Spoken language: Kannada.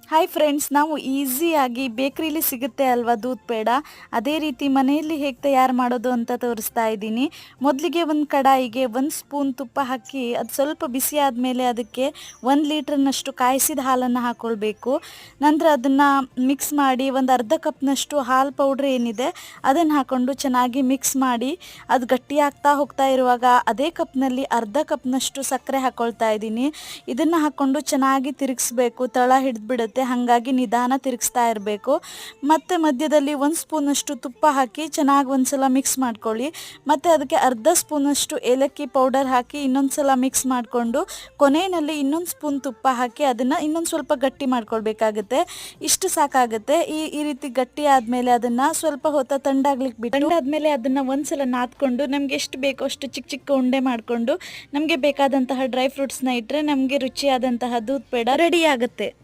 ಹಾಯ್ ಫ್ರೆಂಡ್ಸ್, ನಾವು ಈಸಿಯಾಗಿ ಬೇಕ್ರಿಲಿ ಸಿಗುತ್ತೆ ಅಲ್ವಾ ದೂದ್ ಪೇಡ, ಅದೇ ರೀತಿ ಮನೆಯಲ್ಲಿ ಹೇಗೆ ತಯಾರು ಮಾಡೋದು ಅಂತ ತೋರಿಸ್ತಾ ಇದ್ದೀನಿ. ಮೊದಲಿಗೆ ಒಂದು ಕಡಾಯಿಗೆ 1 ಸ್ಪೂನ್ ತುಪ್ಪ ಹಾಕಿ ಅದು ಸ್ವಲ್ಪ ಬಿಸಿ ಆದಮೇಲೆ ಅದಕ್ಕೆ 1 ಲೀಟ್ರ್ನಷ್ಟು ಕಾಯಿಸಿದ ಹಾಲನ್ನು ಹಾಕ್ಕೊಳ್ಬೇಕು. ನಂತರ ಅದನ್ನು ಮಿಕ್ಸ್ ಮಾಡಿ ಒಂದು ಅರ್ಧ ಕಪ್ನಷ್ಟು ಹಾಲು ಪೌಡ್ರ್ ಏನಿದೆ ಅದನ್ನು ಹಾಕ್ಕೊಂಡು ಚೆನ್ನಾಗಿ ಮಿಕ್ಸ್ ಮಾಡಿ ಅದು ಗಟ್ಟಿಯಾಗ್ತಾ ಹೋಗ್ತಾ ಇರುವಾಗ ಅದೇ ಕಪ್ನಲ್ಲಿ ಅರ್ಧ ಕಪ್ನಷ್ಟು ಸಕ್ಕರೆ ಹಾಕ್ಕೊಳ್ತಾ ಇದ್ದೀನಿ. ಇದನ್ನು ಹಾಕ್ಕೊಂಡು ಚೆನ್ನಾಗಿ ತಿರುಗಿಸ್ಬೇಕು, ತಳ ಹಿಡಿದ್ಬಿಡುತ್ತೆ, ಹಾಗಾಗಿ ನಿಧಾನ ತಿರುಗಿಸ್ತಾ ಇರಬೇಕು. ಮತ್ತು ಮಧ್ಯದಲ್ಲಿ 1 ಸ್ಪೂನಷ್ಟು ತುಪ್ಪ ಹಾಕಿ ಚೆನ್ನಾಗಿ ಒಂದ್ಸಲ ಮಿಕ್ಸ್ ಮಾಡ್ಕೊಳ್ಳಿ. ಮತ್ತು ಅದಕ್ಕೆ ಅರ್ಧ ಸ್ಪೂನಷ್ಟು ಏಲಕ್ಕಿ ಪೌಡರ್ ಹಾಕಿ ಇನ್ನೊಂದು ಸಲ ಮಿಕ್ಸ್ ಮಾಡಿಕೊಂಡು ಕೊನೆಯಲ್ಲಿ ಇನ್ನೊಂದು ಸ್ಪೂನ್ ತುಪ್ಪ ಹಾಕಿ ಅದನ್ನು ಇನ್ನೊಂದು ಸ್ವಲ್ಪ ಗಟ್ಟಿ ಮಾಡ್ಕೊಳ್ಬೇಕಾಗುತ್ತೆ. ಇಷ್ಟು ಸಾಕಾಗುತ್ತೆ. ಈ ರೀತಿ ಗಟ್ಟಿ ಆದಮೇಲೆ ಅದನ್ನು ಸ್ವಲ್ಪ ಹೊತ್ತು ತಣ್ಣಗಾಗ್ಲಿಕ್ಕೆ ಬಿಟ್ಟು ತಣ್ಣಾದ್ಮೇಲೆ ಅದನ್ನು ಒಂದ್ಸಲ ನಾದ್ಕೊಂಡು ನಮಗೆ ಎಷ್ಟು ಬೇಕೋ ಅಷ್ಟು ಚಿಕ್ಕ ಚಿಕ್ಕ ಉಂಡೆ ಮಾಡಿಕೊಂಡು ನಮಗೆ ಬೇಕಾದಂತಹ ಡ್ರೈ ಫ್ರೂಟ್ಸ್ನ ಇಟ್ಟರೆ ನಮಗೆ ರುಚಿಯಾದಂತಹ ದೂದ್ ಪೇಡ ರೆಡಿ ಆಗುತ್ತೆ.